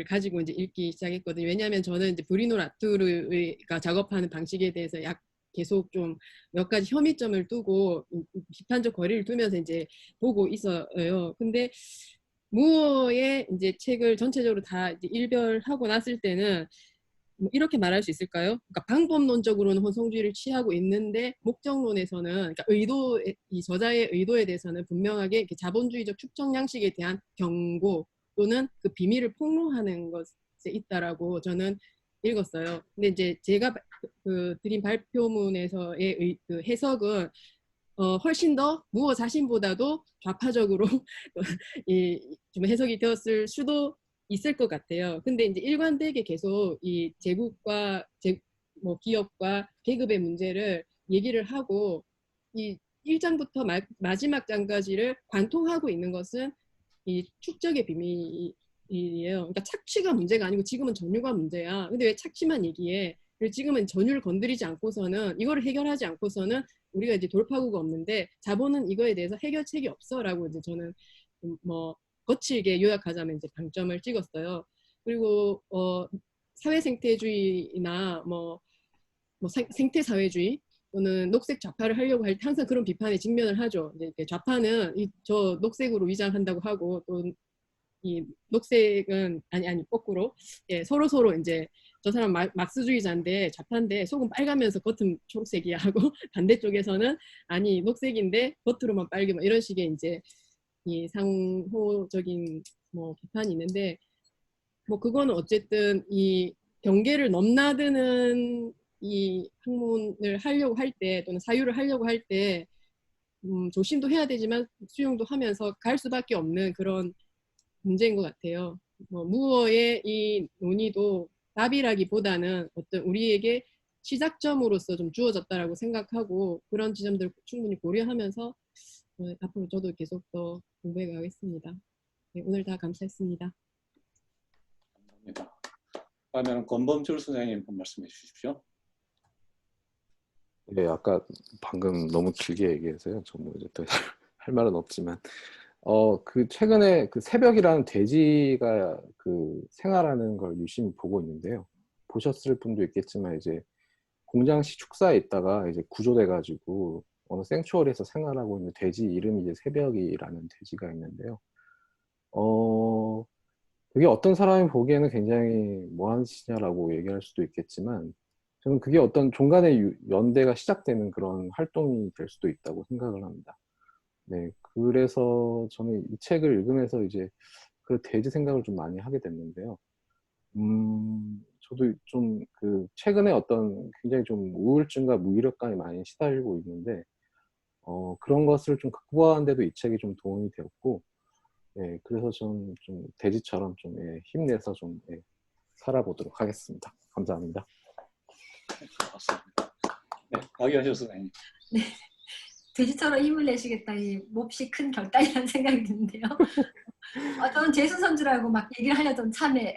가지고 이제 읽기 시작했거든요. 왜냐하면 저는 이제 브리노 라투르가 작업하는 방식에 대해서 계속 좀 몇 가지 혐의점을 두고 비판적 거리를 두면서 이제 보고 있어요. 근데 무어의 이제 책을 전체적으로 다 이제 일별하고 났을 때는 이렇게 말할 수 있을까요? 그러니까 방법론적으로는 혼성주의를 취하고 있는데 목적론에서는, 그러니까 이 저자의 의도에 대해서는 분명하게 자본주의적 축적 양식에 대한 경고 또는 그 비밀을 폭로하는 것에 있다라고 저는 읽었어요. 근데 이제 제가 드린 발표문에서의 해석은 훨씬 더 무어 자신보다도 좌파적으로 좀 해석이 되었을 수도 있을 것 같아요. 근데 이제 일관되게 계속 이 제국과 기업과 계급의 문제를 얘기를 하고 이 1장부터 마지막 장까지를 관통하고 있는 것은 이 축적의 비밀이에요. 그러니까 착취가 문제가 아니고 지금은 전유가 문제야. 근데 왜 착취만 얘기해? 그리고 지금은 전유를 건드리지 않고서는, 이거를 해결하지 않고서는 우리가 이제 돌파구가 없는데 자본은 이거에 대해서 해결책이 없어라고 이제 저는 거칠게 요약하자면 이제 방점을 찍었어요. 그리고 사회생태주의나 생태사회주의 또는 녹색 좌파를 하려고 할 때 항상 그런 비판에 직면을 하죠. 이제 좌파는 저 녹색으로 위장한다고 하고 또 이 녹색은 아니 거꾸로 서로 이제 저 사람 막스주의자인데 좌파인데 속은 빨가면서 겉은 초록색이야 하고 반대쪽에서는 아니 녹색인데 겉으로만 빨개 이런 식의 이제 이 상호적인 비판이 있는데 그거는 어쨌든 이 경계를 넘나드는 이 학문을 하려고 할 때 또는 사유를 하려고 할 때 조심도 해야 되지만 수용도 하면서 갈 수밖에 없는 그런 문제인 것 같아요. 무어의 이 논의도 답이라기보다는 어떤 우리에게 시작점으로서 좀 주어졌다라고 생각하고 그런 지점들을 충분히 고려하면서 앞으로 저도 계속 더 공부해 가겠습니다. 네, 오늘 다 감사했습니다. 감사합니다. 그러면 권범줄 선생님 한 말씀해 주십시오. 네, 아까 방금 너무 길게 얘기해서요. 저 이제 더 할 말은 없지만, 최근에 새벽이라는 돼지가 생활하는 걸 유심히 보고 있는데요. 보셨을 분도 있겠지만 이제 공장시 축사에 있다가 이제 구조돼가지고 어느 생추어리에서 생활하고 있는 돼지 이름이 이제 새벽이라는 돼지가 있는데요. 그게 어떤 사람이 보기에는 굉장히 뭐하는 짓이냐라고 얘기할 수도 있겠지만 저는 그게 어떤 종간의 연대가 시작되는 그런 활동이 될 수도 있다고 생각을 합니다. 네, 그래서 저는 이 책을 읽으면서 이제 그 돼지 생각을 좀 많이 하게 됐는데요. 저도 좀 그 최근에 어떤 굉장히 좀 우울증과 무기력감이 많이 시달리고 있는데 그런 것을 좀 극복하는 데도 이 책이 좀 도움이 되었고, 예, 그래서 저는 좀 돼지처럼 좀 예, 힘내서 좀 예, 살아보도록 하겠습니다. 감사합니다. 고맙습니다. 네, 박연실 선생님. 네. 돼지처럼 힘을 내시겠다. 이 몹시 큰 결단이라는 생각이 드는데요. 저는 재수선 줄 알고 막 얘기를 하려던 참에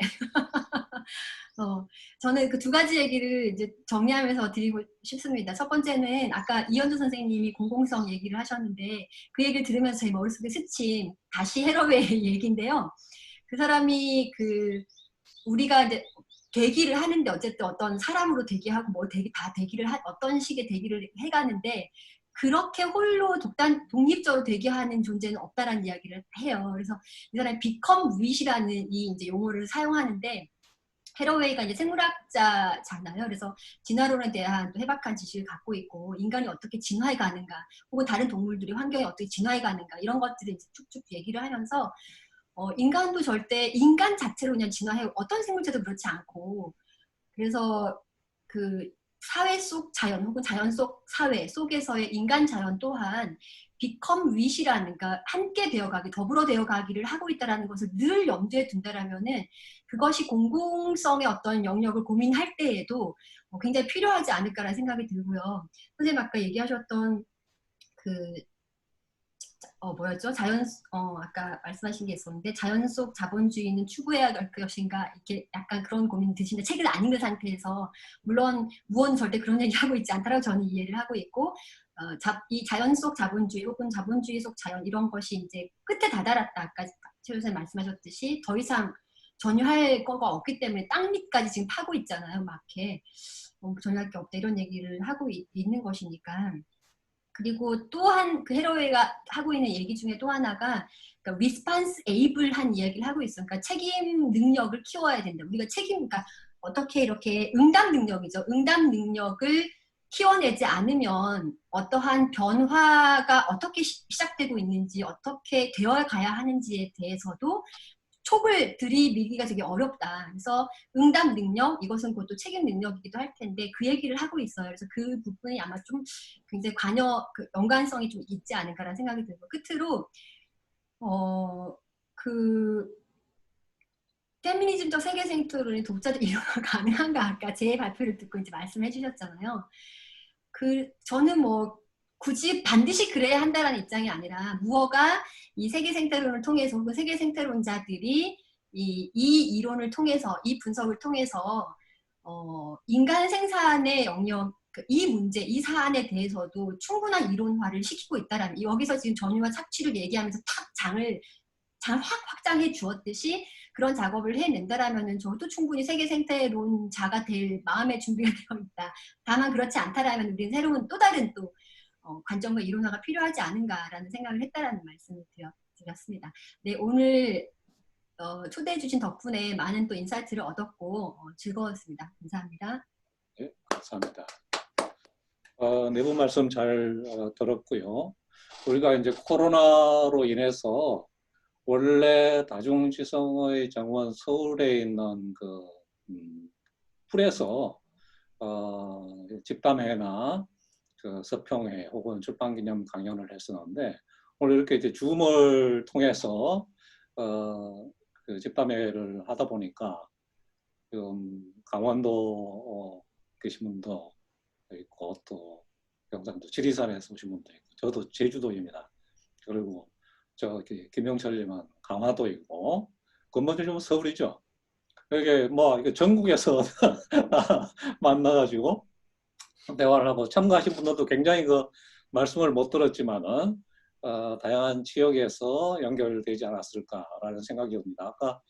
저는 그 두 가지 얘기를 이제 정리하면서 드리고 싶습니다. 첫 번째는 아까 이현주 선생님이 공공성 얘기를 하셨는데 그 얘기를 들으면서 제 머릿속에 스친 다시 헤러웨이 얘기인데요. 그 사람이 우리가 이제 대기를 하는데 어쨌든 어떤 사람으로 대기하고 뭐 다 대기를 어떤 식의 대기를 해가는데 그렇게 홀로 독립적으로 대기하는 존재는 없다라는 이야기를 해요. 그래서 이 사람이 become wish라는 이 이제 용어를 사용하는데 헤러웨이가 이제 생물학자잖아요. 그래서 진화론에 대한 또 해박한 지식을 갖고 있고 인간이 어떻게 진화해 가는가 혹은 다른 동물들이 환경에 어떻게 진화해 가는가 이런 것들을 이제 쭉쭉 얘기를 하면서 인간도 절대 인간 자체로 그냥 진화해 어떤 생물체도 그렇지 않고 그래서 그 사회 속 자연 혹은 자연 속 사회 속에서의 인간 자연 또한 become wish라는 그러니까 함께 되어가기 더불어 되어가기를 하고 있다는 것을 늘 염두에 둔다라면은 그것이 공공성의 어떤 영역을 고민할 때에도 굉장히 필요하지 않을까라는 생각이 들고요. 선생님 아까 얘기하셨던 뭐였죠? 아까 말씀하신 게 있었는데 자연 속 자본주의는 추구해야 할 것인가 이렇게 약간 그런 고민 드시는데 책을 안 읽은 상태에서 물론 무언 절대 그런 얘기 하고 있지 않다라고 저는 이해를 하고 있고 이 자연 속 자본주의 혹은 자본주의 속 자연 이런 것이 이제 끝에 다다랐다 아까 최 교수님 말씀하셨듯이 더 이상 전유할 거가 없기 때문에 땅 밑까지 지금 파고 있잖아요. 막 이렇게 전유할 게 없다 이런 얘기를 하고 있는 것이니까. 그리고 또한 그 헤러웨이가 하고 있는 얘기 중에 또 하나가 그러니까 response able한 이야기를 하고 있어요. 그러니까 책임 능력을 키워야 된다. 우리가 그러니까 어떻게 이렇게 응답 능력이죠. 응답 능력을 키워내지 않으면 어떠한 변화가 어떻게 시작되고 있는지 어떻게 되어가야 하는지에 대해서도 촉을 들이밀기가 되게 어렵다. 그래서 응답 능력, 이것은 그것도 책임 능력이기도 할 텐데 그 얘기를 하고 있어요. 그래서 그 부분이 아마 좀 굉장히 연관성이 좀 있지 않을까라는 생각이 들고 끝으로 페미니즘적 세계 생토론이 독자적 이론화 가능한가 아까 제 발표를 듣고 이제 말씀해 주셨잖아요. 저는 뭐 굳이 반드시 그래야 한다라는 입장이 아니라 무엇가 이 세계 생태론을 통해서 혹은 세계 생태론자들이 이 이론을 통해서 이 분석을 통해서 인간 생산의 영역 이 문제 이 사안에 대해서도 충분한 이론화를 시키고 있다라는 여기서 지금 전유와 착취를 얘기하면서 장을 확 확장해 주었듯이 그런 작업을 해낸다라면은 저도 충분히 세계 생태론자가 될 마음의 준비가 되어 있다. 다만 그렇지 않다라면 우리는 새로운 또 다른 관점과 이론화가 필요하지 않은가라는 생각을 했다라는 말씀을 드렸습니다. 네, 오늘 초대해 주신 덕분에 많은 또 인사이트를 얻었고 즐거웠습니다. 감사합니다. 네, 감사합니다. 네 분 말씀 잘 들었고요. 우리가 이제 코로나로 인해서 원래 다중지성의 정원 서울에 있는 풀에서 집담회나 서평회 혹은 출판기념 강연을 했었는데 오늘 이렇게 이제 줌을 통해서 그 집담회를 하다 보니까 강원도 계신 분도 있고 또 경상도 지리산에서 오신 분도 있고 저도 제주도입니다. 그리고 김영철님은 강화도이고 근본적으로 서울이죠. 이게 뭐 전국에서 만나가지고 대화를 하고 참가하신 분들도 굉장히 말씀을 못 들었지만은 다양한 지역에서 연결되지 않았을까라는 생각이 듭니다. 아까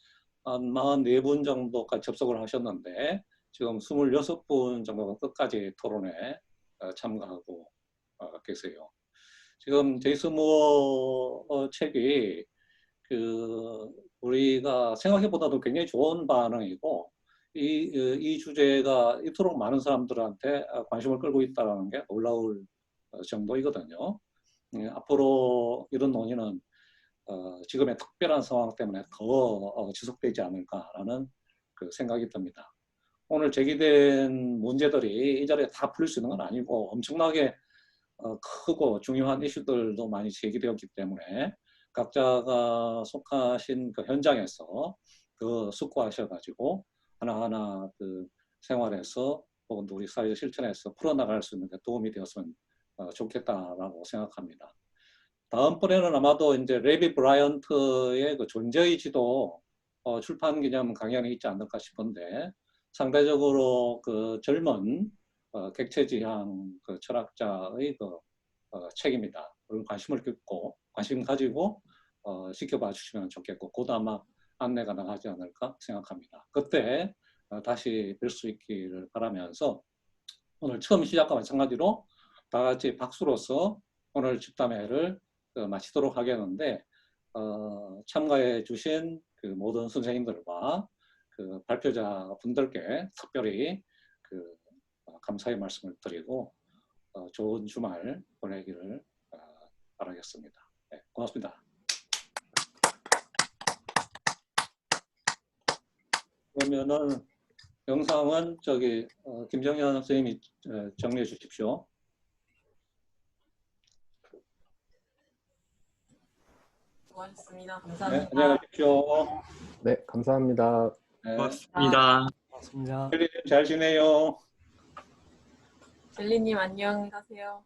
한 44분 정도까지 접속을 하셨는데 지금 26분 정도가 끝까지 토론에 참가하고 계세요. 지금 제이슨 무어 책이 우리가 생각해보다도 굉장히 좋은 반응이고 이 주제가 이토록 많은 사람들한테 관심을 끌고 있다는 게 놀라울 정도이거든요. 앞으로 이런 논의는 지금의 특별한 상황 때문에 더 지속되지 않을까라는 생각이 듭니다. 오늘 제기된 문제들이 이 자리에 다 풀릴 수 있는 건 아니고 엄청나게 크고 중요한 이슈들도 많이 제기되었기 때문에 각자가 속하신 현장에서 숙고하셔가지고 하나하나 생활에서 혹은 우리 사회 실천에서 풀어나갈 수 있는 데 도움이 되었으면 좋겠다라고 생각합니다. 다음번에는 아마도 이제 레비 브라이언트의 존재의지도 출판 기념 강연이 있지 않을까 싶은데 상대적으로 젊은 객체지향 철학자의 책입니다. 그런 관심을 갖고 관심 가지고 지켜봐 주시면 좋겠고 곧 아마 안내가 나가지 않을까 생각합니다. 그때 다시 뵐 수 있기를 바라면서 오늘 처음 시작과 마찬가지로 다 같이 박수로서 오늘 집담회를 마치도록 하겠는데 참가해 주신 모든 선생님들과 발표자 분들께 특별히 감사의 말씀을 드리고 좋은 주말 보내기를 바라겠습니다. 네, 고맙습니다. 그러면은 영상은 김정현 선생님이 정리해 주십시오. 수고하셨습니다. 네, 감사합니다. 안녕히 가십시오. 네, 감사합니다. 네, 고맙습니다. 고맙습니다. 잘 지내요. 젤리님 안녕히 가세요.